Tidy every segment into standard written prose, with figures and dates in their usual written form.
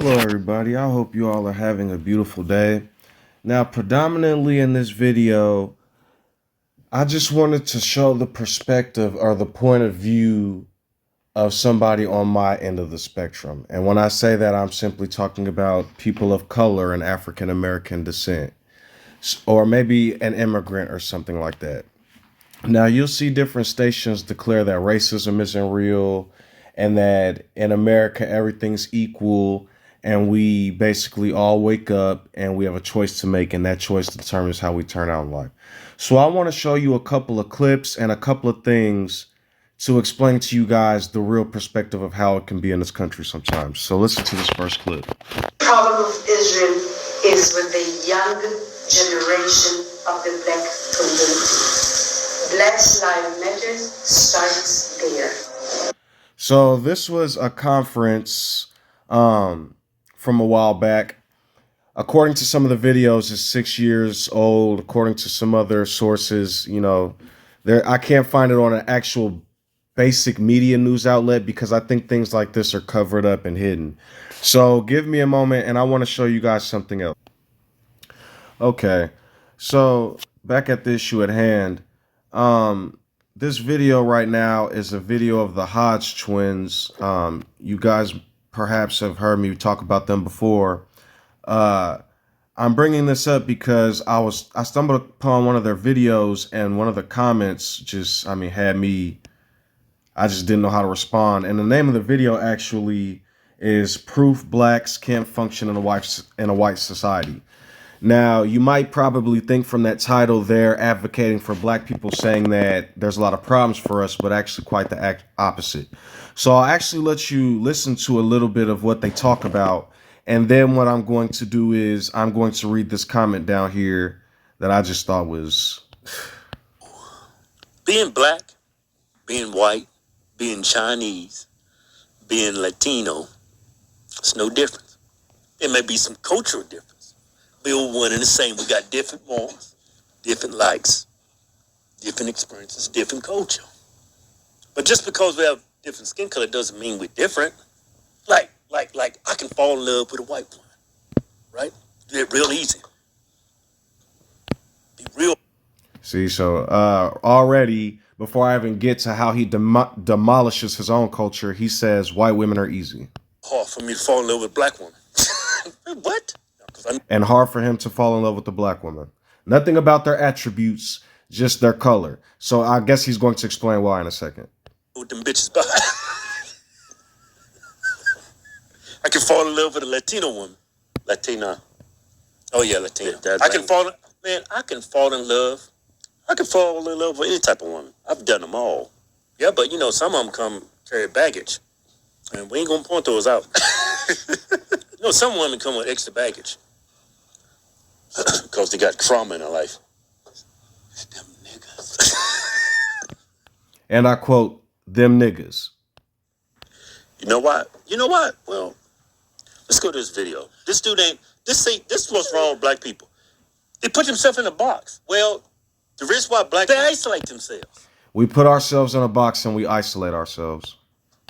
Hello everybody, I hope you all are having a beautiful day. Now, predominantly in this video, I just wanted to show the perspective or the point of view of somebody on my end of the spectrum. And when I say that, I'm simply talking about people of color and African American descent, or maybe an immigrant or something like that. Now, you'll see different stations declare that racism isn't real and that in America everything's equal and we basically all wake up and we have a choice to make, and that choice determines how we turn out in life. So I want to show you a couple of clips and a couple of things to explain to you guys the real perspective of how it can be in this country sometimes. So listen to this first clip. The problem of Israel is with the young generation of the black community. Black Lives Matter starts there. So this was a conference from a while back. According to some of the videos, it's 6 years old. According to some other sources, I can't find it on an actual basic media news outlet because I think things like this are covered up and hidden. So give me a moment and I want to show you guys something else. Okay, so back at the issue at hand. This video right now is a video of the Hodge twins. You guys perhaps have heard me talk about them before. I'm bringing this up because I stumbled upon one of their videos and one of the comments just, had me, I just didn't know how to respond. And the name of the video actually is Proof Blacks Can't Function in a White Society. Now, you might probably think from that title they're advocating for black people, saying that there's a lot of problems for us, but actually quite the opposite. So I'll actually let you listen to a little bit of what they talk about. And then what I'm going to do is I'm going to read this comment down here that I just thought was... Being black, being white, being Chinese, being Latino, it's no difference. There may be some cultural difference. We all one and the same. We got different wants, different likes, different experiences, different culture. But just because we have different skin color doesn't mean we're different. Like I can fall in love with a white woman, right? It's real easy. Be real. See, so already, before I even get to how he demolishes his own culture, he says white women are easy. Hard for me to fall in love with a black woman. What? And hard for him to fall in love with the black woman. Nothing about their attributes, just their color. So I guess he's going to explain why in a second. With them bitches by. I can fall in love with a Latino woman. Latina. Oh yeah, Latina. I can fall in love. I can fall in love with any type of woman. I've done them all. Yeah, but some of them come carry baggage. And we ain't gonna point those out. Some women come with extra baggage. Because they got trauma in their life. Them niggas. And I quote, them niggas. You know what? Well, let's go to this video. This is what's wrong with black people. They put themselves in a box. Well, the reason why they isolate themselves. We put ourselves in a box and we isolate ourselves.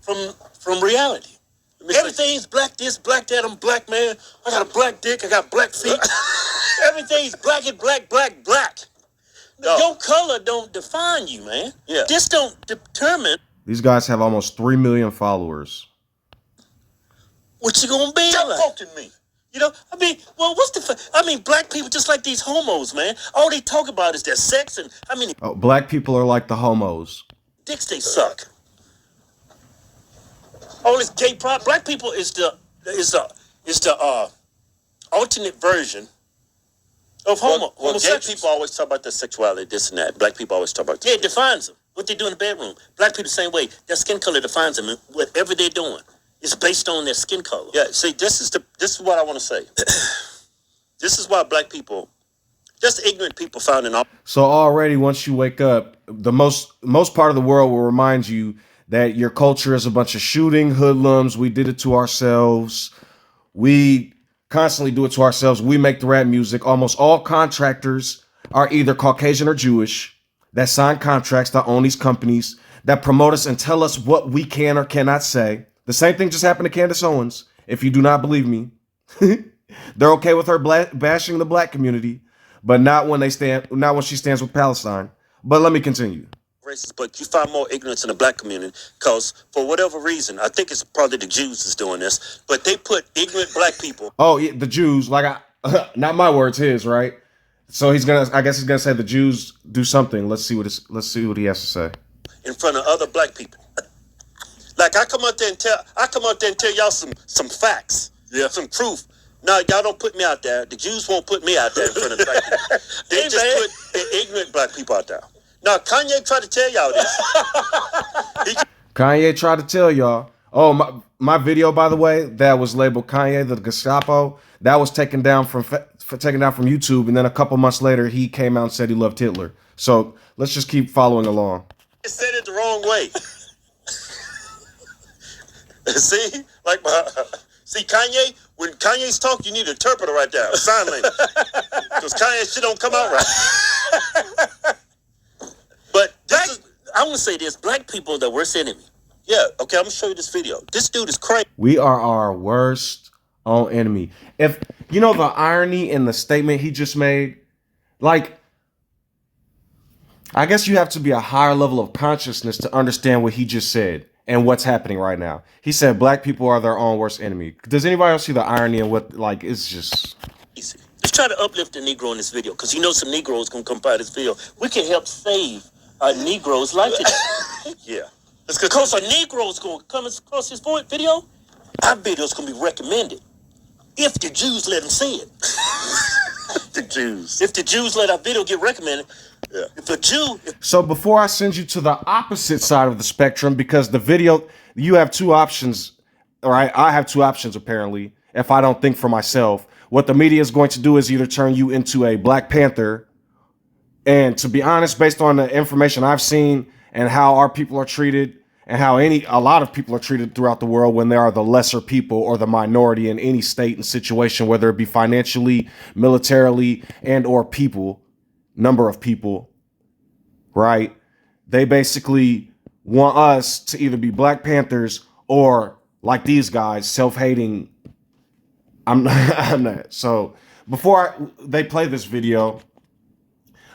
From reality. Everything's black this, black that, I'm black man. I got a black dick, I got black feet. Everything's black and black. No. Your color don't define you, man. Yeah. This don't determine. These guys have almost 3 million followers. What you gonna be like? Fucking me. Black people just like these homos, man. All they talk about is their sex and black people are like the homos. Dicks they suck. All this gay pride. Black people is the alternate version of homosexuals. Gay people always talk about their sexuality, this and that. Black people always talk about it defines them. What they do in the bedroom. Black people the same way. Their skin color defines them. And whatever they're doing is based on their skin color. Yeah. See, this is what I want to say. This is why black people, just ignorant people, found in all. So already, once you wake up, the most part of the world will remind you that your culture is a bunch of shooting hoodlums. We did it to ourselves. We constantly do it to ourselves. We make the rap music. Almost all contractors are either Caucasian or Jewish that sign contracts, that own these companies, that promote us and tell us what we can or cannot say. The same thing just happened to Candace Owens. If you do not believe me, they're okay with her bashing the black community, but not when she stands with Palestine. But let me continue. Racist, but you find more ignorance in the black community because for whatever reason, I think it's probably the Jews is doing this, but they put ignorant black people. Oh, yeah, the Jews, not my words, his, right? So I guess he's gonna say the Jews do something. Let's see what he has to say. In front of other black people. Like I come out there and tell y'all some facts. Yeah. Some truth. No, y'all don't put me out there. The Jews won't put me out there in front of the black people. They just put the ignorant black people out there. Now, Kanye tried to tell y'all this. Kanye tried to tell y'all. Oh, my video, by the way, that was labeled Kanye the Gestapo. That was taken down from YouTube, and then a couple months later, he came out and said he loved Hitler. So let's just keep following along. He said it the wrong way. See, Kanye. When Kanye's talk, you need an interpreter right there, sign language, because Kanye shit don't come out right. But I want to say this: black people are the worst enemy. Yeah, okay, I'm gonna show you this video. This dude is crazy. We are our worst own enemy. If you know the irony in the statement he just made, like, I guess you have to be a higher level of consciousness to understand what he just said and what's happening right now. He said black people are their own worst enemy. Does anybody else see the irony in what, like, it's just... Let's try to uplift the Negro in this video, because you know some Negroes gonna come by this video. We can help save our Negroes like today. Yeah. Because a Negro's gonna come across this video, our video's gonna be recommended. If the Jews let them see it. The Jews. If the Jews let our video get recommended, yeah. So before I send you to the opposite side of the spectrum, because the video, you have two options, all right? I have two options, apparently, if I don't think for myself. What the media is going to do is either turn you into a Black Panther, and to be honest, based on the information I've seen and how our people are treated, and how a lot of people are treated throughout the world when they are the lesser people or the minority in any state and situation, whether it be financially, militarily, and or number of people, right? They basically want us to either be Black Panthers or, like these guys, self-hating. I'm not. So before they play this video,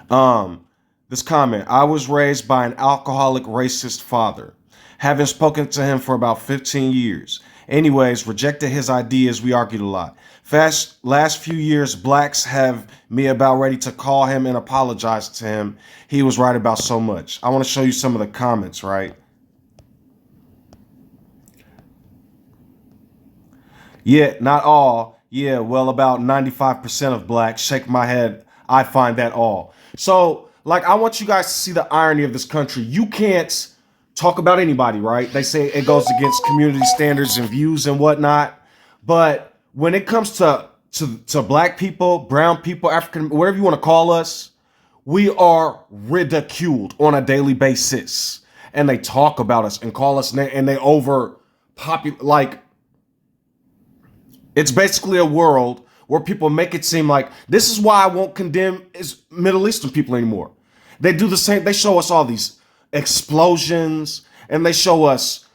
this comment: I was raised by an alcoholic, racist father. Having spoken to him for about 15 years. Anyways, rejected his ideas. We argued a lot. Last few years, blacks have me about ready to call him and apologize to him. He was right about so much. I want to show you some of the comments, right? Yeah, not all. Yeah, well, about 95% of blacks. Shake my head. I find that all. So, like, I want you guys to see the irony of this country. You can't talk about anybody, right? They say it goes against community standards and views and whatnot. But when it comes to black people, brown people, African, whatever you want to call us, we are ridiculed on a daily basis. And they talk about us and call us, and they like, it's basically a world where people make it seem like, this is why I won't condemn Middle Eastern people anymore. They do the same. They show us all these explosions, and they show us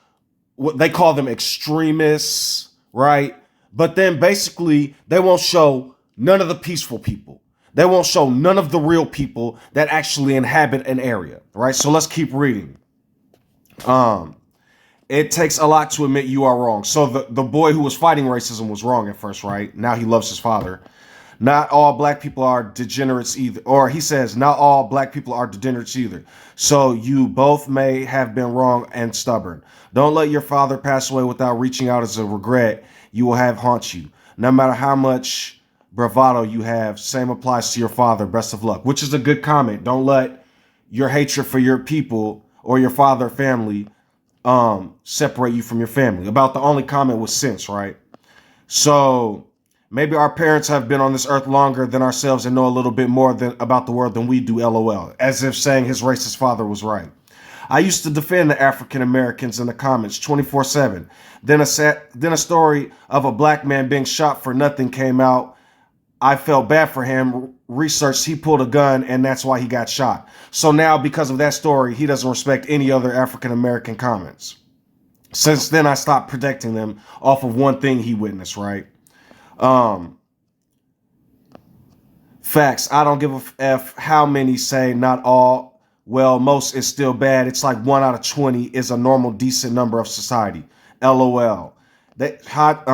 what they call them extremists, right? But then basically they won't show none of the peaceful people. They won't show none of the real people that actually inhabit an area, right? So let's keep reading. It takes a lot to admit you are wrong. So the boy who was fighting racism was wrong at first, right? Now he loves his father. Not all black people are degenerates either. Or he says, not all black people are degenerates either. So you both may have been wrong and stubborn. Don't let your father pass away without reaching out as a regret you will have haunt you. No matter how much bravado you have, same applies to your father. Best of luck. Which is a good comment. Don't let your hatred for your people or your father family separate you from your family. About the only comment with sense, right? So maybe our parents have been on this earth longer than ourselves and know a little bit more about the world than we do, LOL. As if saying his racist father was right. I used to defend the African Americans in the comments 24/7. Then a story of a black man being shot for nothing came out. I felt bad for him. Researched he pulled a gun and that's why he got shot. So now because of that story, he doesn't respect any other African American comments. Since then, I stopped protecting them off of one thing he witnessed, right? Facts. I don't give a F how many say not all. Well, most is still bad. It's like 1 out of 20 is a normal, decent number of society. LOL. That hot.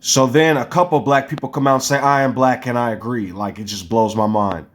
So then a couple black people come out and say, I am black and I agree. Like, it just blows my mind.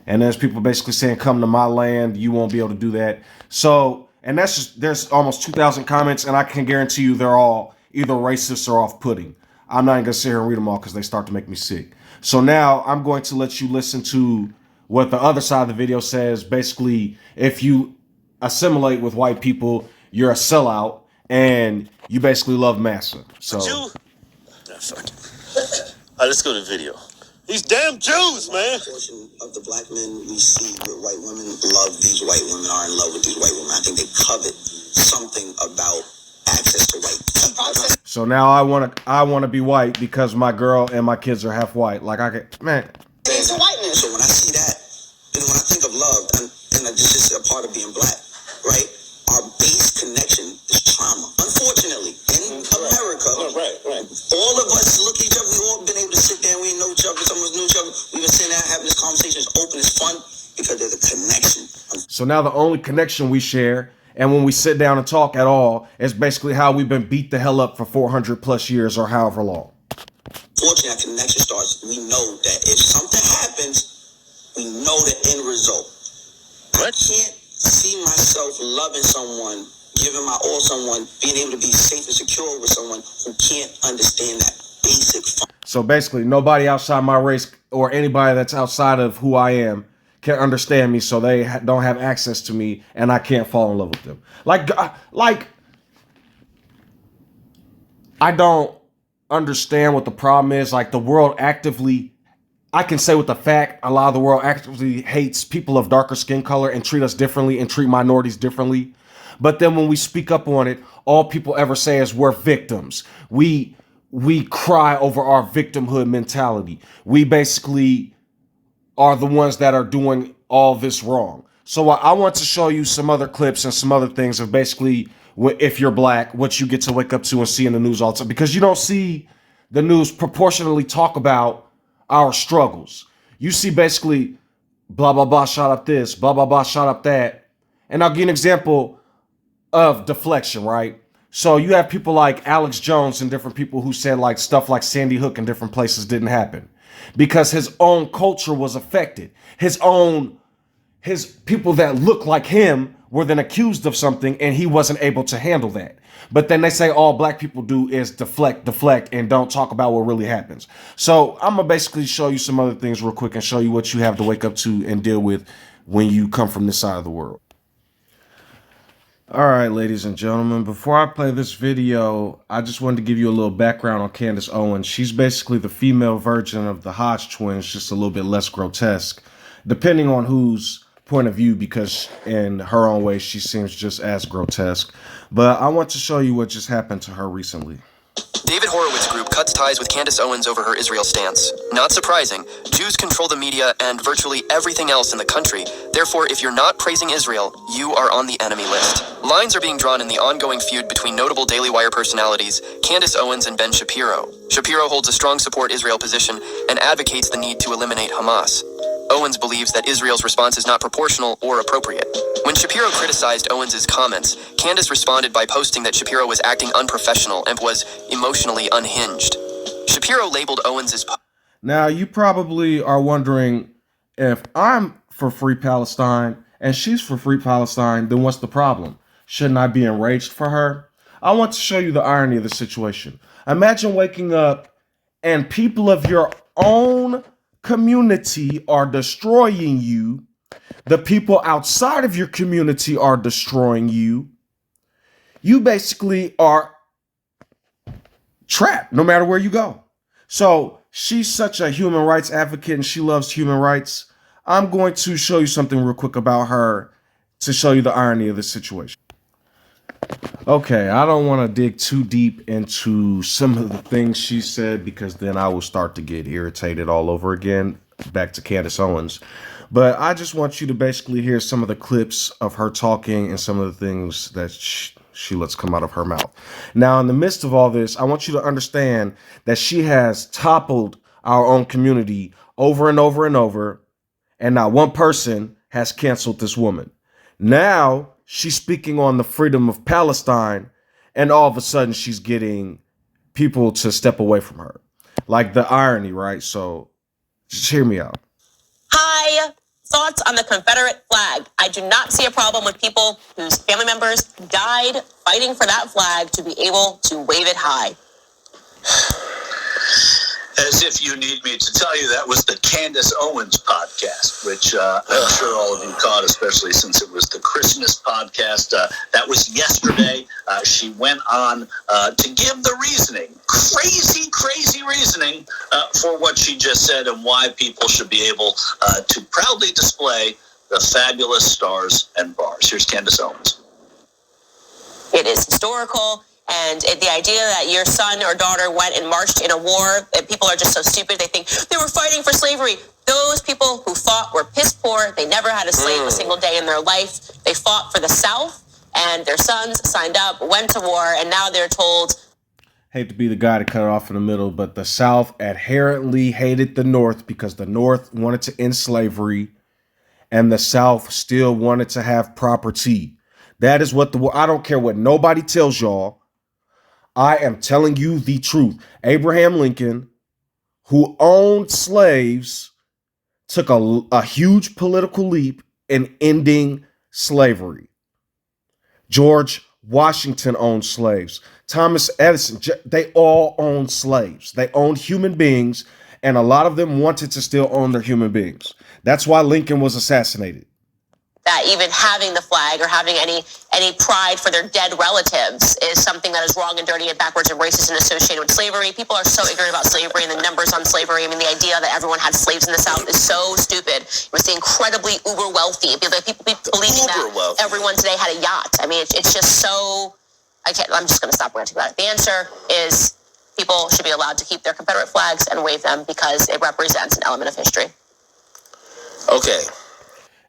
And there's people basically saying, come to my land, you won't be able to do that. So, and that's just, there's almost 2,000 comments, and I can guarantee you they're all either racist or off-putting. I'm not even going to sit here and read them all because they start to make me sick. So now I'm going to let you listen to what the other side of the video says. Basically, if you assimilate with white people, you're a sellout, and you basically love massa. So, Nah, fuck it. All right, let's go to the video. These damn Jews, man. Portion of the black men we see with white women love these white women, are in love with these white women. I think they covet something about access to white. So now I want to be white because my girl and my kids are half white. Like, I can, man. It's a whiteness. So when I see that, and when I think of love, and this is a part of being black, right? Our base connection is trauma. Unfortunately, in America, all of us look at each other. We've all been able to sit there and we know each other. Some of us knew each other. We've been sitting there having this conversation. It's open, it's fun, because there's a connection. So now the only connection we share, and when we sit down and talk at all, is basically how we've been beat the hell up for 400 plus years or however long. Fortunately, that connection starts. We know that if something happens, we know the end result. I can't see myself loving someone, giving my all to someone, being able to be safe and secure with someone who can't understand that basic. So basically, nobody outside my race or anybody that's outside of who I am can understand me, so they don't have access to me, and I can't fall in love with them. Like I don't understand what the problem is. Like, the world actively, I can say with the fact, a lot of the world actively hates people of darker skin color and treat us differently and treat minorities differently. But then when we speak up on it, all people ever say is we're victims. We cry over our victimhood mentality. We basically are the ones that are doing all this wrong. So I want to show you some other clips and some other things of basically, if you're black, what you get to wake up to and see in the news all the time. Because you don't see the news proportionally talk about our struggles. You see basically blah, blah, blah, shot up this, blah, blah, blah, shot up that. And I'll give you an example of deflection, right? So you have people like Alex Jones and different people who said like stuff like Sandy Hook in different places didn't happen because his own culture was affected. His people that look like him were then accused of something and he wasn't able to handle that. But then they say all black people do is deflect, and don't talk about what really happens. So I'm going to basically show you some other things real quick and show you what you have to wake up to and deal with when you come from this side of the world. All right, ladies and gentlemen, before I play this video, I just wanted to give you a little background on Candace Owens. She's basically the female version of the Hodge twins, just a little bit less grotesque, depending on whose point of view, because in her own way, she seems just as grotesque. But I want to show you what just happened to her recently. David Horowitz Group cuts ties with Candace Owens over her Israel stance. Not surprising, Jews control the media and virtually everything else in the country. Therefore, if you're not praising Israel, you are on the enemy list. Lines are being drawn in the ongoing feud between notable Daily Wire personalities, Candace Owens and Ben Shapiro. Shapiro holds a strong support Israel position and advocates the need to eliminate Hamas. Owens believes that Israel's response is not proportional or appropriate. When Shapiro criticized Owens' comments, Candace responded by posting that Shapiro was acting unprofessional and was emotionally unhinged. Shapiro labeled Owens' Now, you probably are wondering, if I'm for free Palestine and she's for free Palestine, then what's the problem? Shouldn't I be enraged for her? I want to show you the irony of the situation. Imagine waking up and people of your own community are destroying you. The people outside of your community are destroying you. You basically are trapped no matter where you go. So she's such a human rights advocate and she loves human rights. I'm going to show you something real quick about her to show you the irony of the situation. Okay, I don't want to dig too deep into some of the things she said because then I will start to get irritated all over again. Back to Candace Owens. But I just want you to basically hear some of the clips of her talking and some of the things that she lets come out of her mouth. Now, in the midst of all this, I want you to understand that she has toppled our own community over and over and over, and not one person has canceled this woman. Now she's speaking on the freedom of Palestine, and all of a sudden she's getting people to step away from her. Like the irony, right? So just hear me out. Hi. Thoughts on the Confederate flag. I do not see a problem with people whose family members died fighting for that flag to be able to wave it high. As if you need me to tell you that was the Candace Owens podcast, which I'm sure all of you caught, especially since it was the Christmas podcast. That was yesterday. She went on to give the reasoning, crazy reasoning for what she just said and why people should be able to proudly display the fabulous stars and bars. Here's Candace Owens. It is historical. And the idea that your son or daughter went and marched in a war, people are just so stupid. They think they were fighting for slavery. Those people who fought were piss poor. They never had a slave a single day in their life. They fought for the South, and their sons signed up, went to war, and now they're told. Hate to be the guy to cut it off in the middle, but the South adherently hated the North because the North wanted to end slavery, and the South still wanted to have property. That is what I don't care what nobody tells y'all. I am telling you the truth. Abraham Lincoln, who owned slaves, took a huge political leap in ending slavery. George Washington owned slaves. Thomas Edison, they all owned slaves. They owned human beings, and a lot of them wanted to still own their human beings. That's why Lincoln was assassinated. That even having the flag or having any pride for their dead relatives is something that is wrong and dirty and backwards and racist and associated with slavery. People are so ignorant about slavery and the numbers on slavery. I mean, the idea that everyone had slaves in the South is so stupid. It was the incredibly uber wealthy. People believing that everyone today had a yacht. I mean, it's just so. I'm just going to stop ranting about it. The answer is people should be allowed to keep their Confederate flags and wave them because it represents an element of history. Okay.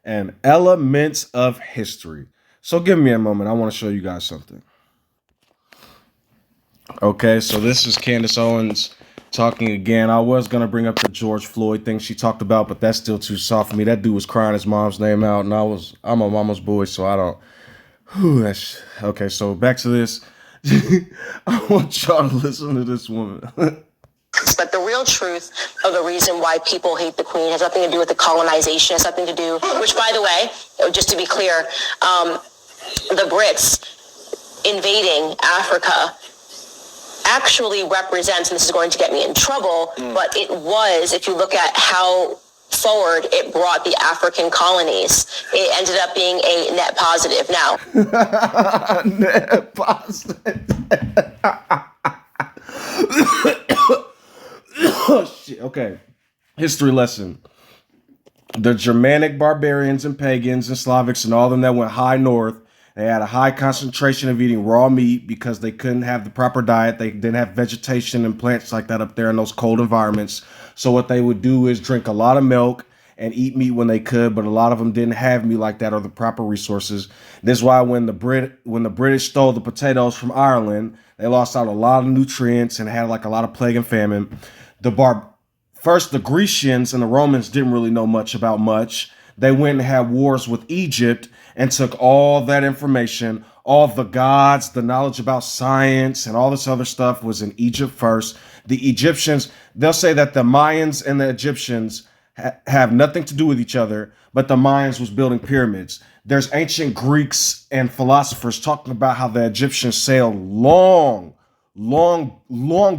And elements of history. So give me a moment. I want to show you guys something. Okay, so this is Candace Owens talking again. I was going to bring up the George Floyd thing she talked about, but that's still too soft for me. That dude was crying his mom's name out, and I'm a mama's boy, so I don't. Okay, so back to this. I want y'all to listen to this woman. But the real truth of the reason why people hate the Queen has nothing to do with the colonization. It has nothing to do, which, by the way, just to be clear, the Brits invading Africa actually represents, and this is going to get me in trouble, but it was, if you look at how forward it brought the African colonies, it ended up being a net positive. Now, net positive. Oh, shit. Okay. History lesson. The Germanic barbarians and pagans and Slavics and all of them that went high north, they had a high concentration of eating raw meat because they couldn't have the proper diet. They didn't have vegetation and plants like that up there in those cold environments. So what they would do is drink a lot of milk and eat meat when they could, but a lot of them didn't have meat like that or the proper resources. This is why when the British stole the potatoes from Ireland, they lost out a lot of nutrients and had like a lot of plague and famine. First, the Grecians and the Romans didn't really know much about much. They went and had wars with Egypt and took all that information, all the gods, the knowledge about science and all this other stuff was in Egypt first. The Egyptians, they'll say that the Mayans and the Egyptians have nothing to do with each other, but the Mayans was building pyramids. There's ancient Greeks and philosophers talking about how the Egyptians sailed long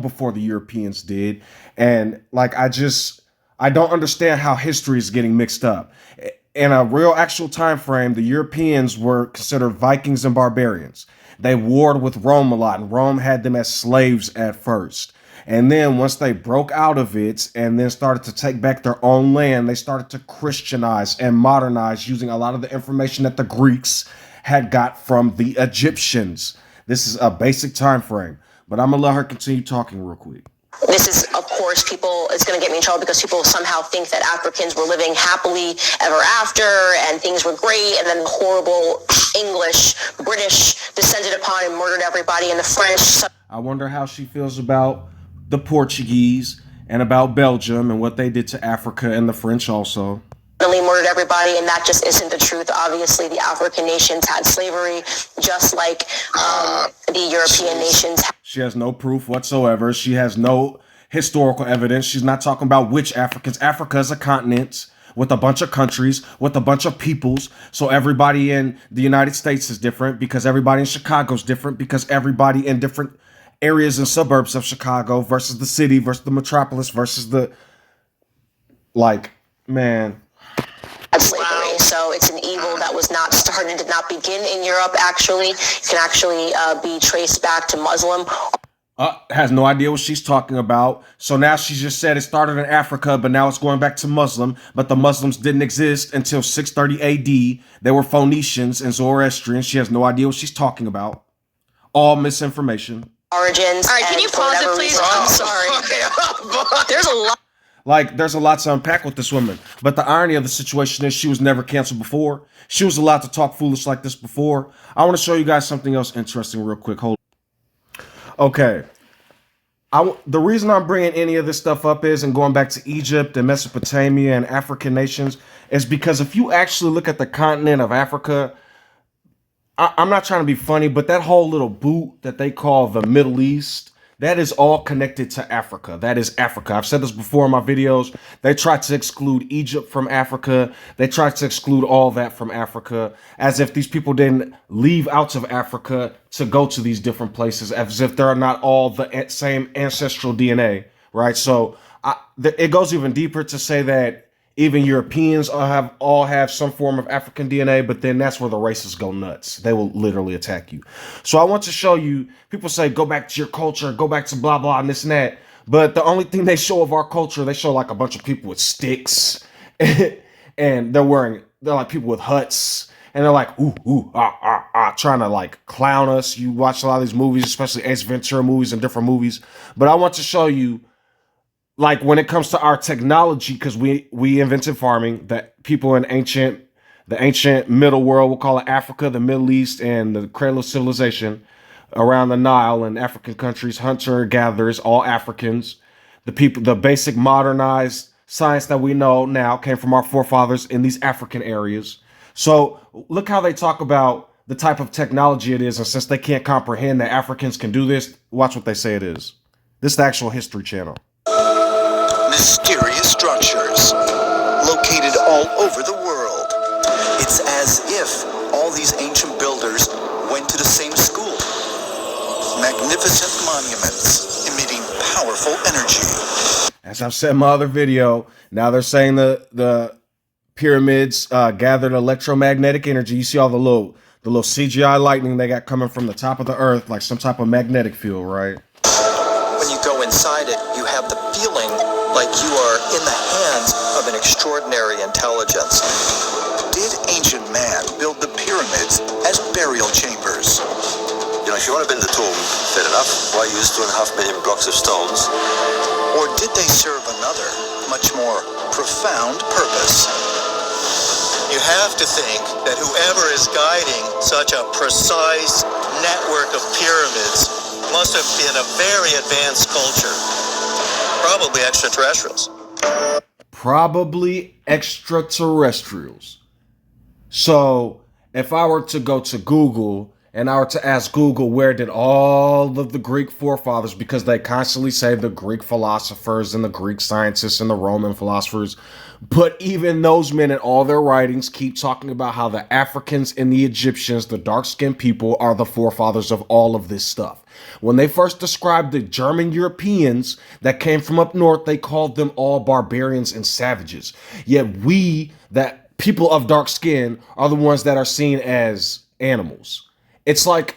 before the Europeans did. And like, I don't understand how history is getting mixed up. In a real actual time frame, the Europeans were considered Vikings and barbarians. They warred with Rome a lot, and Rome had them as slaves at first. And then once they broke out of it and then started to take back their own land, they started to Christianize and modernize using a lot of the information that the Greeks had got from the Egyptians. This is a basic time frame. But I'm going to let her continue talking real quick. This is, of course, it's going to get me in trouble because people somehow think that Africans were living happily ever after and things were great, and then horrible English, British descended upon and murdered everybody, and the French. I wonder how she feels about the Portuguese and about Belgium and what they did to Africa and the French also. Murdered everybody, and that just isn't the truth. Obviously, the African nations had slavery, just like the European nations. She has no proof whatsoever. She has no historical evidence. She's not talking about which Africans. Africa is a continent with a bunch of countries, with a bunch of peoples. So everybody in the United States is different, because everybody in Chicago is different, because everybody in different areas and suburbs of Chicago versus the city versus the metropolis versus the, like, man. Slavery. Wow. So it's an evil that was not started, did not begin in Europe, actually. It can actually be traced back to Muslim. Has no idea what she's talking about. So now she just said it started in Africa, but now it's going back to Muslim. But the Muslims didn't exist until 630 AD. They were Phoenicians and Zoroastrians. She has no idea what she's talking about. All misinformation. Origins. All right, can you pause it, please? I'm sorry. There's a lot. Like, there's a lot to unpack with this woman. But the irony of the situation is she was never canceled before. She was allowed to talk foolish like this before. I want to show you guys something else interesting real quick. Hold on. Okay. The reason I'm bringing any of this stuff up is, and going back to Egypt and Mesopotamia and African nations, is because if you actually look at the continent of Africa, I'm not trying to be funny, but that whole little boot that they call the Middle East, that is all connected to Africa. That is Africa. I've said this before in my videos. They tried to exclude Egypt from Africa. They tried to exclude all that from Africa, as if these people didn't leave out of Africa to go to these different places, as if they're not all the same ancestral DNA, right? So it goes even deeper to say that even Europeans all have some form of African DNA, but then that's where the racists go nuts. They will literally attack you. So I want to show you, people say, go back to your culture, go back to blah, blah, and this and that. But the only thing they show of our culture, they show like a bunch of people with sticks and they're like people with huts. And they're like, trying to like clown us. You watch a lot of these movies, especially Ace Ventura movies and different movies. But I want to show you, like, when it comes to our technology, because we invented farming, that people in the ancient middle world, we'll call it Africa, the Middle East, and the cradle of civilization around the Nile and African countries, hunter-gatherers, all Africans. The basic modernized science that we know now came from our forefathers in these African areas. So look how they talk about the type of technology it is, and since they can't comprehend that Africans can do this, watch what they say it is. This is the actual History Channel. Mysterious structures located all over the world. It's as if all these ancient builders went to the same school. Magnificent monuments emitting powerful energy. As I've said in my other video, now they're saying the pyramids gathered electromagnetic energy. You see all the little CGI lightning they got coming from the top of the earth, like some type of magnetic field, right? When you go inside it, you have the feeling like you are in the hands of an extraordinary intelligence. Did ancient man build the pyramids as burial chambers? You know, if you want to build a tomb, fair enough. Why use 2.5 million blocks of stones? Or did they serve another, much more profound purpose? You have to think that whoever is guiding such a precise network of pyramids must have been a very advanced culture. Probably extraterrestrials. Probably extraterrestrials. So if I were to go to Google and I were to ask Google, where did all of the Greek forefathers, because they constantly say the Greek philosophers and the Greek scientists and the Roman philosophers, but even those men in all their writings keep talking about how the Africans and the Egyptians, the dark-skinned people, are the forefathers of all of this stuff. When they first described the German Europeans that came from up north, they called them all barbarians and savages. Yet we, that people of dark skin, are the ones that are seen as animals. It's like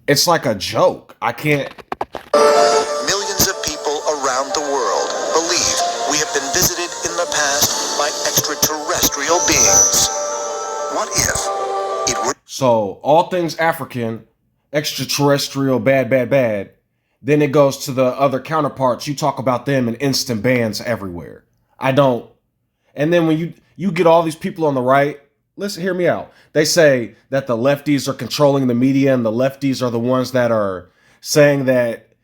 a joke. I can't. Millions of people around the world believe we have been visited in the past by extraterrestrial beings. What if it were... So all things African, extraterrestrial, bad, bad, bad. Then it goes to the other counterparts. You talk about them in instant bans everywhere. I don't. And then when you get all these people on the right, listen, hear me out. They say that the lefties are controlling the media and the lefties are the ones that are saying that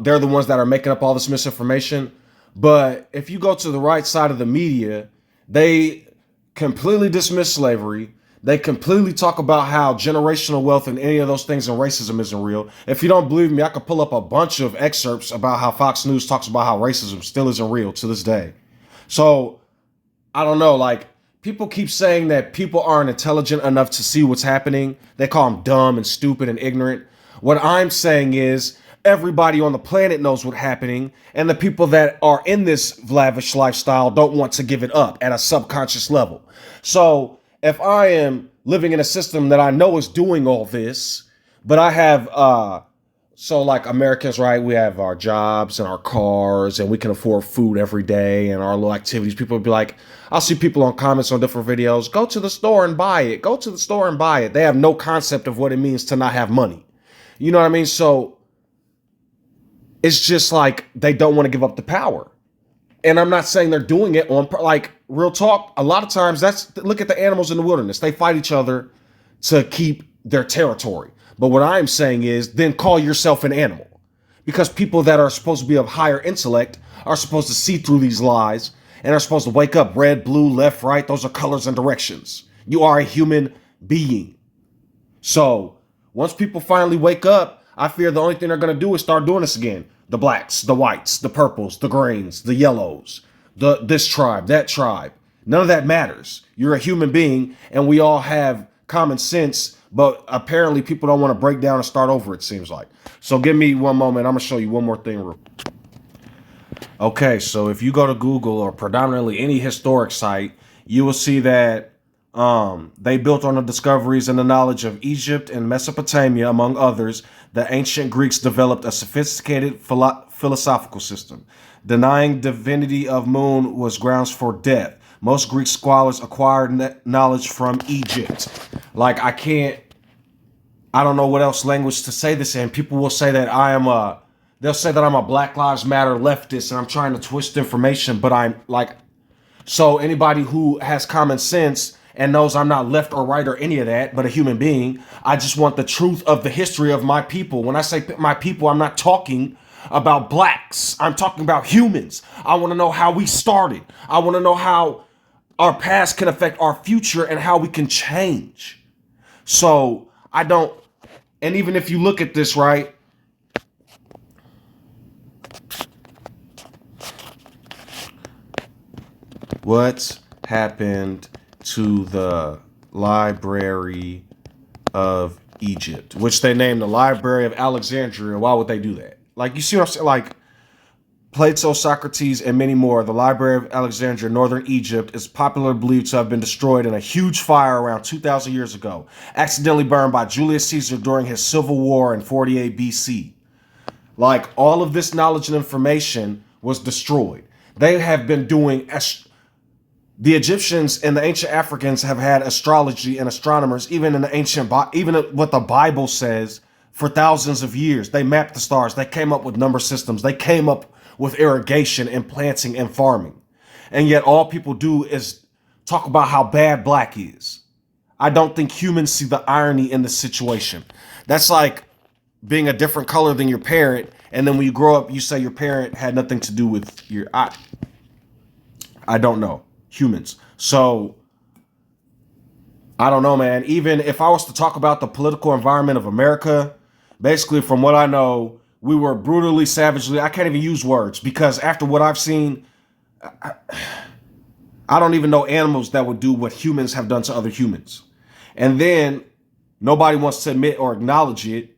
they're the ones that are making up all this misinformation. But if you go to the right side of the media, they completely dismiss slavery. They completely talk about how generational wealth and any of those things and racism isn't real. If you don't believe me, I could pull up a bunch of excerpts about how Fox News talks about how racism still isn't real to this day. So I don't know, like people keep saying that people aren't intelligent enough to see what's happening. They call them dumb and stupid and ignorant. What I'm saying is everybody on the planet knows what's happening, and the people that are in this lavish lifestyle don't want to give it up at a subconscious level. So if I am living in a system that I know is doing all this, but I have, so like Americans, right? We have our jobs and our cars and we can afford food every day and our little activities. People will be like, I'll see people on comments on different videos, go to the store and buy it. Go to the store and buy it. They have no concept of what it means to not have money. You know what I mean? So it's just like they don't want to give up the power. And I'm not saying they're doing it on, like, real talk. A lot of times look at the animals in the wilderness. They fight each other to keep their territory. But what I'm saying is then call yourself an animal, because people that are supposed to be of higher intellect are supposed to see through these lies and are supposed to wake up red, blue, left, right. Those are colors and directions. You are a human being. So once people finally wake up, I fear the only thing they're going to do is start doing this again. The blacks, the whites, the purples, the greens, the yellows, this tribe, that tribe. None of that matters. You're a human being and we all have common sense, but apparently people don't want to break down and start over, it seems like. So give me one moment. I'm going to show you one more thing. Okay, so if you go to Google or predominantly any historic site, you will see that they built on the discoveries and the knowledge of Egypt and Mesopotamia, among others. The ancient Greeks developed a sophisticated philosophical system. Denying divinity of moon was grounds for death. Most Greek scholars acquired knowledge from Egypt. Like, I don't know what else language to say this in. People will say that they'll say that I'm a Black Lives Matter leftist and I'm trying to twist information, but I'm like, so anybody who has common sense and knows I'm not left or right or any of that, but a human being, I just want the truth of the history of my people. When I say my people, I'm not talking about blacks. I'm talking about humans. I want to know how we started. I want to know how our past can affect our future and how we can change. So and even if you look at this, right? What's happened to the Library of Egypt, which they named the Library of Alexandria? Why would they do that? Like, you see what I'm saying? Like, Plato, Socrates, and many more. The Library of Alexandria, northern Egypt, is popularly believed to have been destroyed in a huge fire around 2,000 years ago, accidentally burned by Julius Caesar during his civil war in 48 BC. Like, all of this knowledge and information was destroyed. They have been doing the Egyptians and the ancient Africans have had astrology and astronomers, even in the ancient, even what the Bible says, for thousands of years. They mapped the stars. They came up with number systems. They came up with irrigation and planting and farming. And yet all people do is talk about how bad black is. I don't think humans see the irony in the situation. That's like being a different color than your parent, and then when you grow up, you say your parent had nothing to do with your... I don't know. Humans. So I don't know, man. Even if I was to talk about the political environment of America, basically from what I know, we were brutally, savagely, I can't even use words, because after what I've seen, I don't even know animals that would do what humans have done to other humans. And then nobody wants to admit or acknowledge it,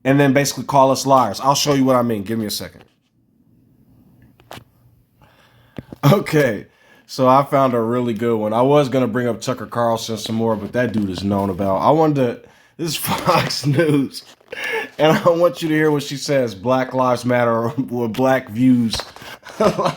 and then basically call us liars. I'll show you what I mean. Give me a second. Okay. So I found a really good one. I was going to bring up Tucker Carlson some more, but that dude is known about. This is Fox News, and I want you to hear what she says. Black Lives Matter, or Black views. The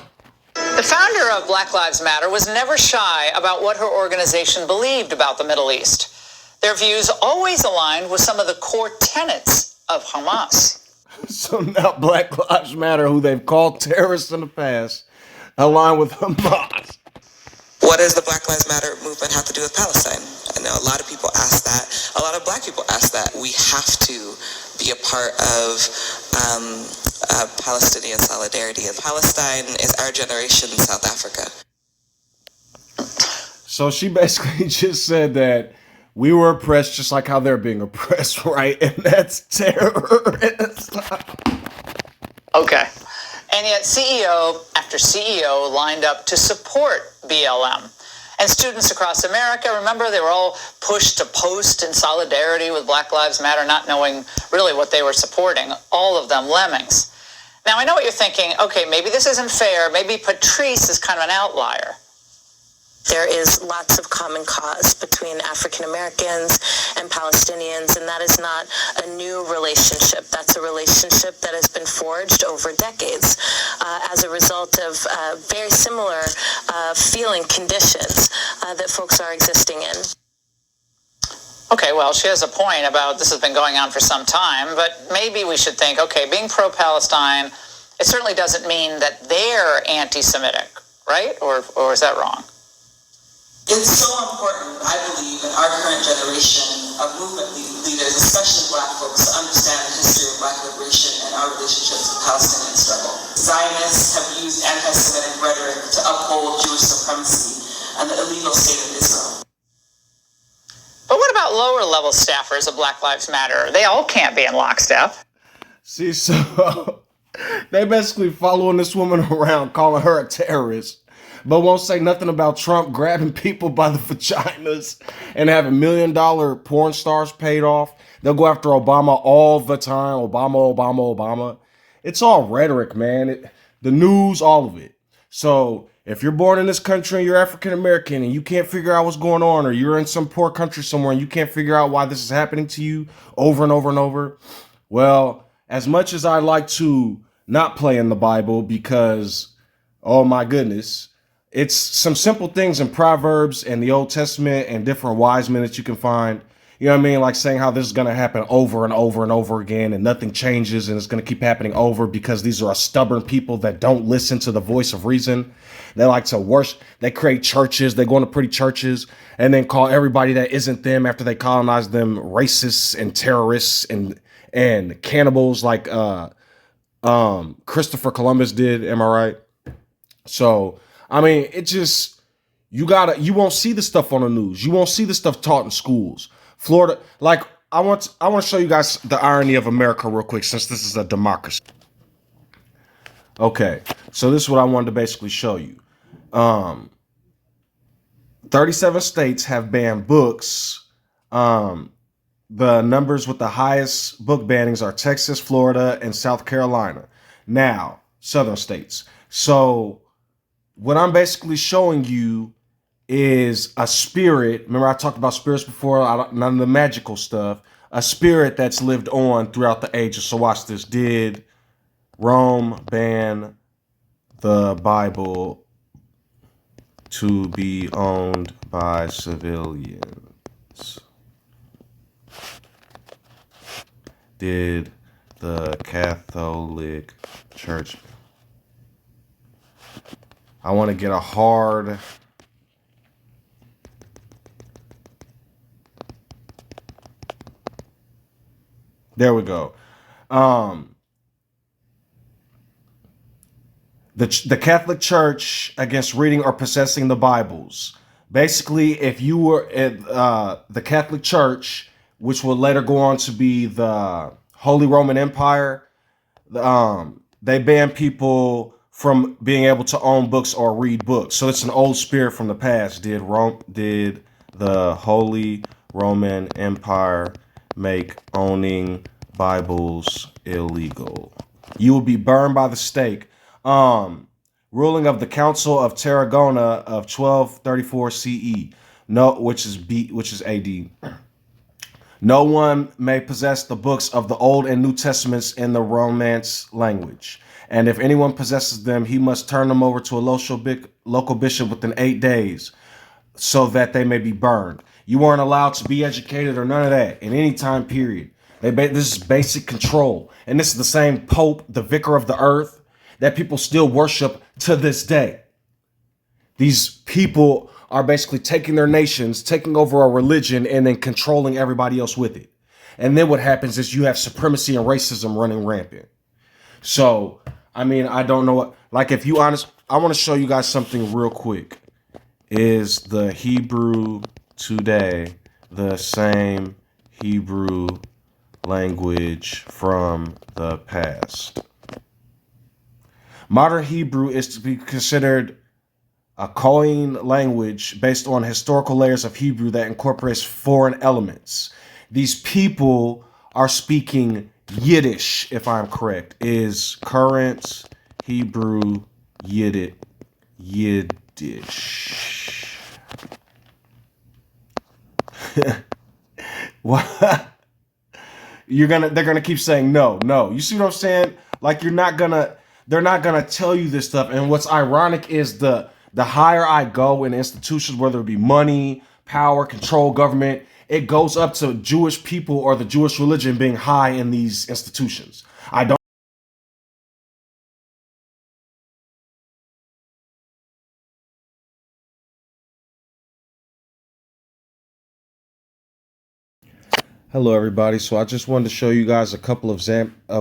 founder of Black Lives Matter was never shy about what her organization believed about the Middle East. Their views always aligned with some of the core tenets of Hamas. So now Black Lives Matter, who they've called terrorists in the past, align with Hamas. What does the Black Lives Matter movement have to do with Palestine? I know a lot of people ask that. A lot of black people ask that. We have to be a part of Palestinian solidarity. Palestine is our generation in South Africa. So she basically just said that we were oppressed just like how they're being oppressed, right? And that's terrorist. Okay. And yet CEO after CEO lined up to support BLM. And students across America, remember, they were all pushed to post in solidarity with Black Lives Matter, not knowing really what they were supporting. All of them lemmings. Now, I know what you're thinking. Okay, maybe this isn't fair. Maybe Patrice is kind of an outlier. There is lots of common cause between African Americans and Palestinians, and that is not a new relationship. That's a relationship that has been forged over decades as a result of very similar feeling conditions that folks are existing in. Okay, well, she has a point about this has been going on for some time, but maybe we should think, okay, being pro-Palestine, it certainly doesn't mean that they're anti-Semitic, right? Or is that wrong? It's so important, I believe, in our current generation of movement leaders, especially black folks, to understand the history of black liberation and our relationships with the Palestinian struggle. Zionists have used anti-Semitic rhetoric to uphold Jewish supremacy and the illegal state of Israel. But what about lower level staffers of Black Lives Matter? They all can't be in lockstep. See, so they basically following this woman around, calling her a terrorist, but won't say nothing about Trump grabbing people by the vaginas and having $1 million porn stars paid off. They'll go after Obama all the time. Obama. It's all rhetoric, man. The news, all of it. So if you're born in this country and you're African American and you can't figure out what's going on, or you're in some poor country somewhere and you can't figure out why this is happening to you over and over and over, well, as much as I like to not play in the Bible because, oh my goodness, it's some simple things in Proverbs and the Old Testament and different wise men that you can find. You know what I mean? Like saying how this is going to happen over and over and over again and nothing changes and it's going to keep happening over because these are stubborn people that don't listen to the voice of reason. They like to worship. They create churches. They go into pretty churches and then call everybody that isn't them after they colonize them racists and terrorists and cannibals like Christopher Columbus did. Am I right? So, I mean, it just, you won't see the stuff on the news. You won't see the stuff taught in schools. Florida, like, I want to show you guys the irony of America real quick, since this is a democracy. Okay, so this is what I wanted to basically show you. 37 states have banned books. The numbers with the highest book bannings are Texas, Florida, and South Carolina. Now, southern states. So what I'm basically showing you is a spirit. Remember, I talked about spirits before, none of the magical stuff. A spirit that's lived on throughout the ages. So watch this. Did Rome ban the Bible to be owned by civilians? Did the Catholic Church? I want to get a hard... There we go. The Catholic Church against reading or possessing the Bibles. Basically, if you were at the Catholic Church, which would later go on to be the Holy Roman Empire, they banned people from being able to own books or read books. So it's an old spirit from the past. Did the Holy Roman Empire make owning Bibles illegal? You will be burned by the stake. Ruling of the Council of Tarragona of 1234 CE. No, which is AD. No one may possess the books of the Old and New Testaments in the Romance language. And if anyone possesses them, he must turn them over to a local bishop within 8 days so that they may be burned. You weren't allowed to be educated or none of that in any time period. This is basic control. And this is the same Pope, the vicar of the earth, that people still worship to this day. These people are basically taking their nations, taking over a religion, and then controlling everybody else with it. And then what happens is you have supremacy and racism running rampant. So, I mean, I don't know what, like, if you honest, I want to show you guys something real quick. Is the Hebrew today the same Hebrew language from the past? Modern Hebrew is to be considered a Koine language based on historical layers of Hebrew that incorporates foreign elements. These people are speaking Yiddish, if I'm correct. Is current Hebrew Yiddish? What? They're gonna keep saying no. You see what I'm saying? Like, they're not gonna tell you this stuff. And what's ironic is the higher I go in institutions, whether it be money, power, control, government, it goes up to Jewish people or the Jewish religion being high in these institutions. I don't. Hello, everybody. So I just wanted to show you guys a couple of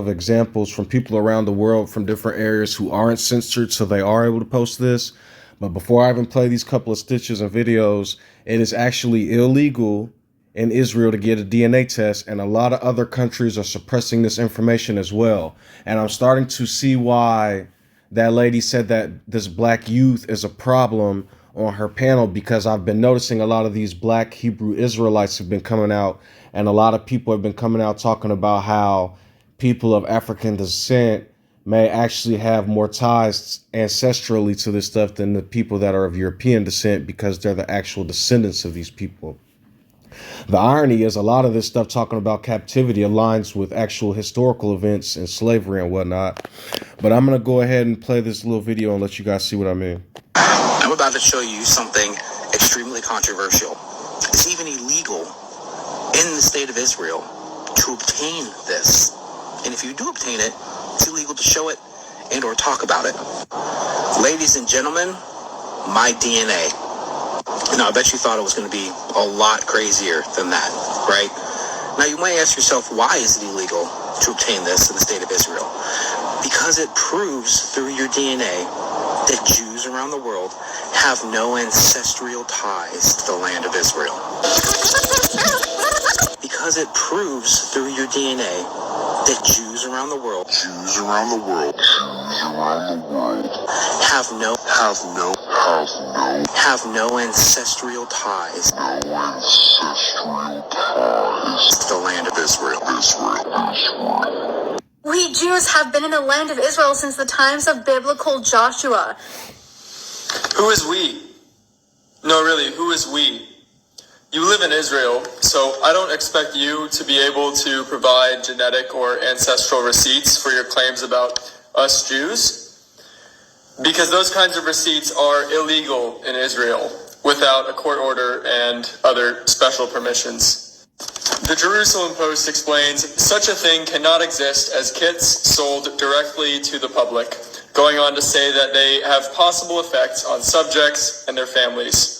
examples from people around the world from different areas who aren't censored, so they are able to post this. But before I even play these couple of stitches and videos, it is actually illegal in Israel to get a DNA test, and a lot of other countries are suppressing this information as well. And I'm starting to see why that lady said that this black youth is a problem on her panel, because I've been noticing a lot of these black Hebrew Israelites have been coming out, and a lot of people have been coming out talking about how people of African descent may actually have more ties ancestrally to this stuff than the people that are of European descent, because they're the actual descendants of these people. The irony is a lot of this stuff talking about captivity aligns with actual historical events and slavery and whatnot. But I'm going to go ahead and play this little video and let you guys see what I mean. I'm about to show you something extremely controversial. It's even illegal in the state of Israel to obtain this. And if you do obtain it, it's illegal to show it and or talk about it. Ladies and gentlemen, my DNA. Now, I bet you thought it was going to be a lot crazier than that, right? Now, you might ask yourself, why is it illegal to obtain this in the state of Israel? Because it proves through your DNA that Jews around the world have no ancestral ties to the land of Israel. Because it proves through your DNA that Jews around the world have no ancestral ties to the land of Israel. We Jews have been in the land of Israel since the times of biblical Joshua. Who is we? No, really, who is we? You live in Israel, so I don't expect you to be able to provide genetic or ancestral receipts for your claims about us Jews, because those kinds of receipts are illegal in Israel without a court order and other special permissions. The Jerusalem Post explains such a thing cannot exist as kits sold directly to the public, going on to say that they have possible effects on subjects and their families.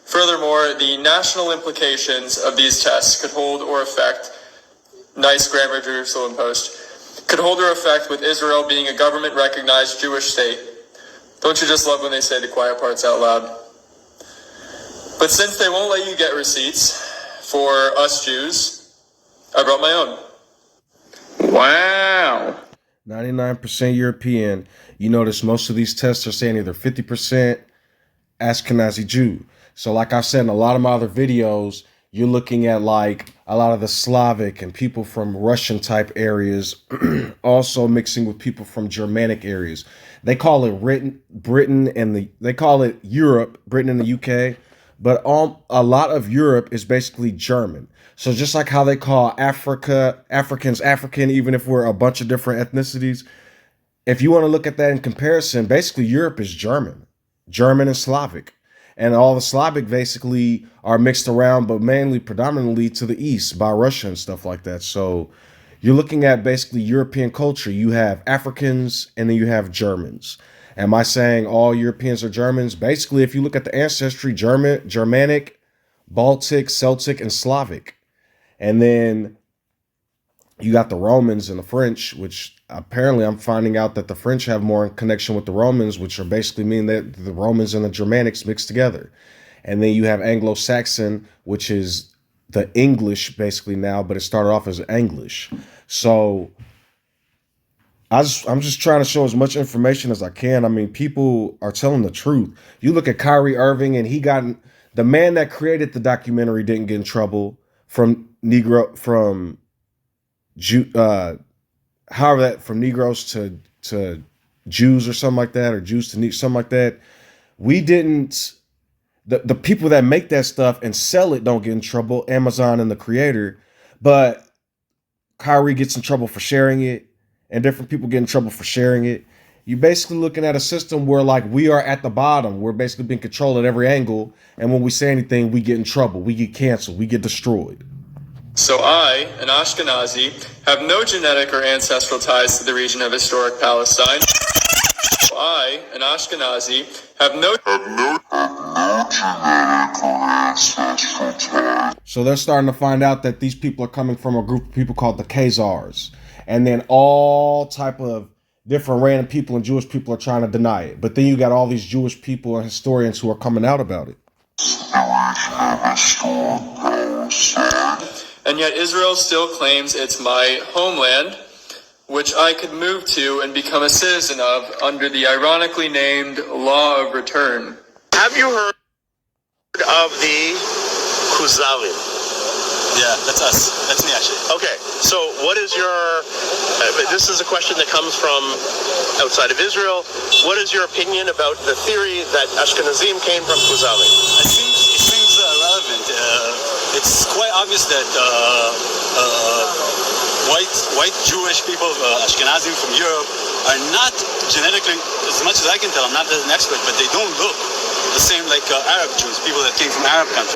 Furthermore, the national implications of these tests could hold or affect, nice grammar, Jerusalem Post, could hold or affect with Israel being a government-recognized Jewish state. Don't you just love when they say the quiet parts out loud? But since they won't let you get receipts for us Jews, I brought my own. Wow. 99% European. You notice most of these tests are saying either 50% Ashkenazi Jew. So like I said in a lot of my other videos, you're looking at like a lot of the Slavic and people from Russian type areas, also mixing with people from Germanic areas. They call it Britain and they call it Europe, Britain and the UK, but a lot of Europe is basically German. So just like how they call Africans African, even if we're a bunch of different ethnicities, if you want to look at that in comparison, basically Europe is German and Slavic. And all the Slavic basically are mixed around, but mainly predominantly to the east by Russia and stuff like that. So you're looking at basically European culture. You have Africans and then you have Germans. Am I saying all Europeans are Germans? Basically, if you look at the ancestry, Germanic, Baltic, Celtic, and Slavic. And then you got the Romans and the French, which apparently I'm finding out that the French have more in connection with the Romans, which are basically mean that the Romans and the Germanics mixed together. And then you have Anglo-Saxon, which is the English basically now, but it started off as English. So I'm just trying to show as much information as I can. I mean, people are telling the truth. You look at Kyrie Irving, and the man that created the documentary didn't get in trouble from from Negroes to Jews or something like that, or Jews to something like that. We didn't. The people that make that stuff and sell it don't get in trouble. Amazon and the creator, but Kyrie gets in trouble for sharing it, and different people get in trouble for sharing it. You're basically looking at a system where, like, we are at the bottom. We're basically being controlled at every angle, and when we say anything, we get in trouble. We get canceled. We get destroyed. So I, an Ashkenazi, have no genetic or ancestral ties to the region of historic Palestine. I, an Ashkenazi, have no genetic or ancestral ties. So they're starting to find out that these people are coming from a group of people called the Khazars. And then all type of different random people and Jewish people are trying to deny it. But then you got all these Jewish people and historians who are coming out about it. And yet Israel still claims it's my homeland, which I could move to and become a citizen of under the ironically named Law of Return. Have you heard of the Kuzavim? Yeah, that's us. That's me, actually. Okay, so what is your... this is a question that comes from outside of Israel. What is your opinion about the theory that Ashkenazim came from Kuzavim? It seems relevant. It's quite obvious that white Jewish people, Ashkenazim from Europe, are not genetically, as much as I can tell, I'm not an expert, but they don't look the same like Arab Jews, people that came from Arab countries.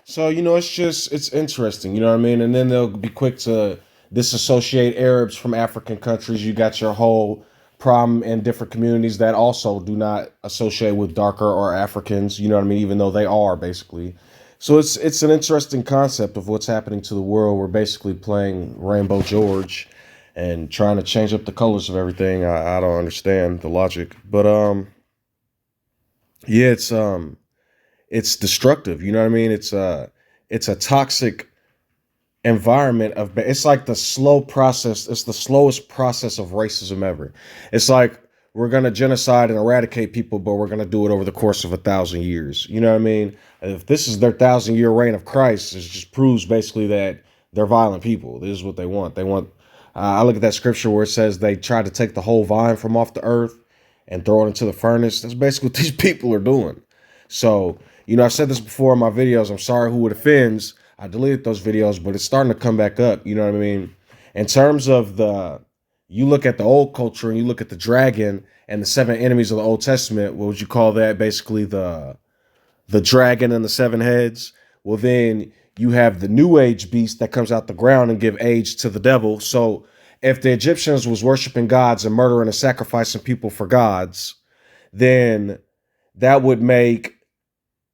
So, it's interesting, you know what I mean? And then they'll be quick to disassociate Arabs from African countries. You got your whole problem in different communities that also do not associate with darker or Africans, you know what I mean? Even though they are, basically. So it's an interesting concept of what's happening to the world. We're basically playing Rainbow George and trying to change up the colors of everything. I don't understand the logic, but yeah, it's destructive. You know what I mean? It's a toxic environment it's like the slow process. It's the slowest process of racism ever. It's like we're going to genocide and eradicate people, but we're going to do it over the course of 1,000 years. You know what I mean? If this is their 1,000-year reign of Christ, it just proves basically that they're violent people. This is what they want. They want, I look at that scripture where it says they tried to take the whole vine from off the earth and throw it into the furnace. That's basically what these people are doing. So, I've said this before in my videos. I'm sorry who it offends. I deleted those videos, but it's starting to come back up. You know what I mean? In terms of you look at the old culture and you look at the dragon and the 7 enemies of the Old Testament, what would you call that? Basically the dragon and the 7 heads. Well, then you have the new age beast that comes out the ground and give age to the devil. So if the Egyptians was worshiping gods and murdering and sacrificing people for gods, then that would make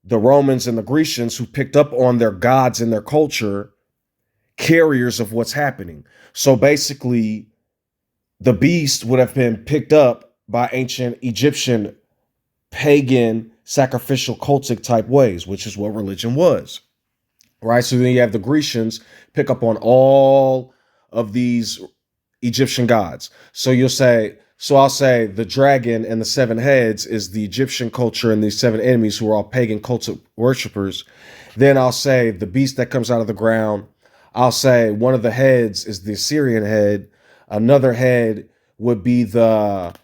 the Romans and the Grecians, who picked up on their gods and their culture, carriers of what's happening. So basically, the beast would have been picked up by ancient Egyptian pagan sacrificial cultic type ways, which is what religion was, right? So then you have the Grecians pick up on all of these Egyptian gods. So I'll say the dragon and the 7 heads is the Egyptian culture and these 7 enemies who are all pagan cultic worshippers. Then I'll say the beast that comes out of the ground. I'll say one of the heads is the Assyrian head. Another head would be one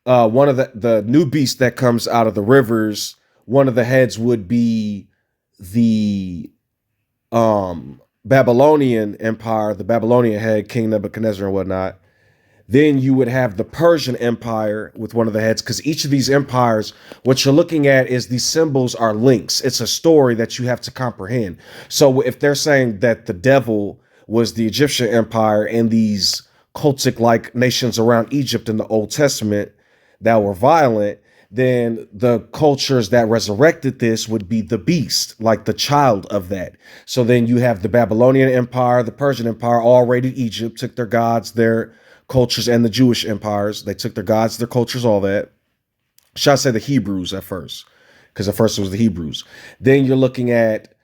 of the new beast that comes out of the rivers. One of the heads would be the Babylonian Empire, the Babylonian head, King Nebuchadnezzar and whatnot. Then you would have the Persian Empire with one of the heads, because each of these empires, what you're looking at is these symbols are links. It's a story that you have to comprehend. So if they're saying that the devil was the Egyptian Empire and these cultic-like nations around Egypt in the Old Testament that were violent, then the cultures that resurrected this would be the beast, like the child of that. So then you have the Babylonian Empire, the Persian Empire, all raided Egypt, took their gods, their cultures, and the Jewish empires. They took their gods, their cultures, all that. Should I say the Hebrews at first? Because at first it was the Hebrews. Then you're looking at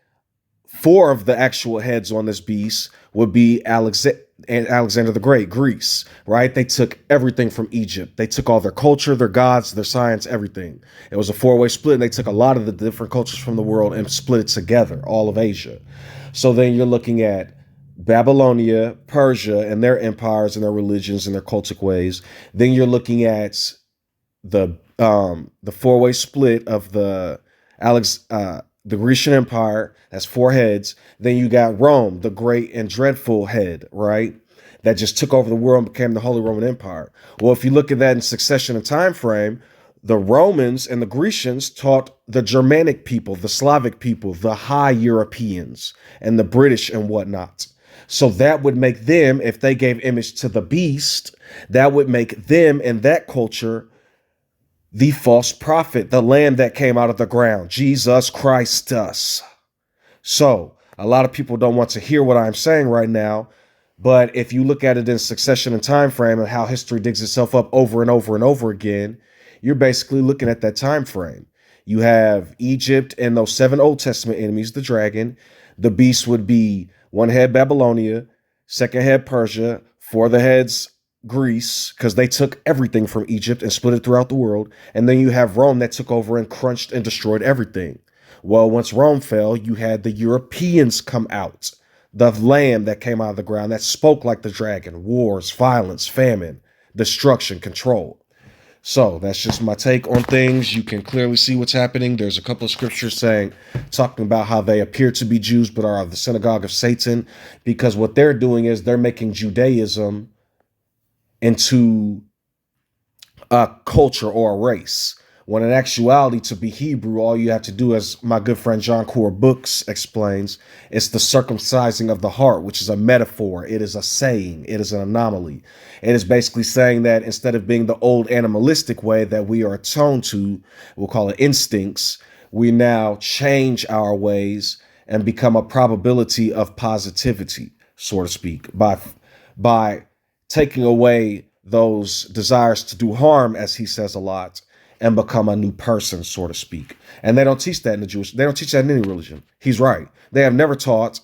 4 of the actual heads on this beast would be Alexander the Great, Greece, right? They took everything from Egypt. They took all their culture, their gods, their science, everything. It was a 4-way split, and they took a lot of the different cultures from the world and split it together, all of Asia. So then you're looking at Babylonia, Persia, and their empires and their religions and their cultic ways. Then you're looking at the 4-way split of the Grecian Empire. That's 4 heads. Then you got Rome, the great and dreadful head, right? That just took over the world and became the Holy Roman Empire. Well, if you look at that in succession and time frame, the Romans and the Grecians taught the Germanic people, the Slavic people, the high Europeans, and the British and whatnot. So that would make them, if they gave image to the beast, that would make them in that culture the false prophet, the lamb that came out of the ground, Jesus Christ us. So a lot of people don't want to hear what I'm saying right now, but if you look at it in succession and time frame and how history digs itself up over and over and over again, you're basically looking at that time frame. You have Egypt and those 7 Old Testament enemies, the dragon. The beast would be 1 head Babylonia, 2nd head Persia, 4 of the heads Greece, because they took everything from Egypt and split it throughout the world. And then you have Rome that took over and crunched and destroyed everything. Well, once Rome fell, you had the Europeans come out, the lamb that came out of the ground that spoke like the dragon, wars, violence, famine, destruction, control. So that's just my take on things. You can clearly see what's happening. There's a couple of scriptures talking about how they appear to be Jews, but are the synagogue of Satan, because what they're doing is they're making Judaism into a culture or a race. When in actuality, to be Hebrew, all you have to do, as my good friend John Core Books explains, is the circumcising of the heart, which is a metaphor. It is a saying. It is an anomaly. It is basically saying that instead of being the old animalistic way that we are attuned to, we'll call it instincts, we now change our ways and become a probability of positivity, so to speak, by taking away those desires to do harm, as he says a lot, and become a new person, so to speak. And they don't teach that in the Jewish. They don't teach that in any religion. He's right. They have never taught.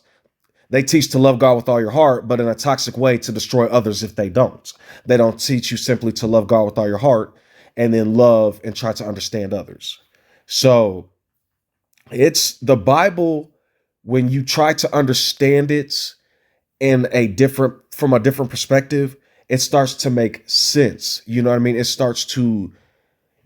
They teach to love God with all your heart, but in a toxic way to destroy others if they don't. They don't teach you simply to love God with all your heart and then love and try to understand others. So it's the Bible, when you try to understand it from a different perspective, it starts to make sense. You know what I mean? It starts to,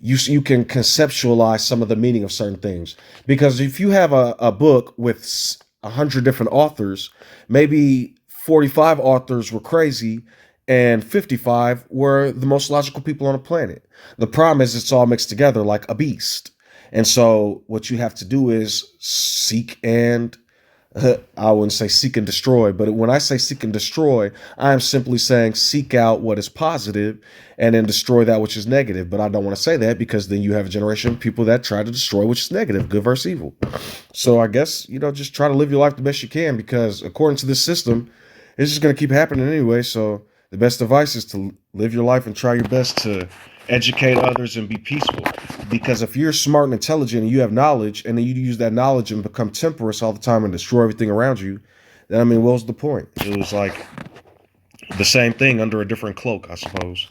you can conceptualize some of the meaning of certain things. Because if you have a book with 100 different authors, maybe 45 authors were crazy and 55 were the most logical people on the planet. The problem is it's all mixed together like a beast. And so what you have to do is seek and I wouldn't say seek and destroy, but when I say seek and destroy, I'm simply saying seek out what is positive and then destroy that which is negative. But I don't want to say that, because then you have a generation of people that try to destroy which is negative, good versus evil. So I guess, just try to live your life the best you can, because according to this system, it's just going to keep happening anyway. So the best advice is to live your life and try your best to educate others and be peaceful. Because if you're smart and intelligent and you have knowledge, and then you use that knowledge and become temperate all the time and destroy everything around you, then what was the point? It was like the same thing under a different cloak, I suppose.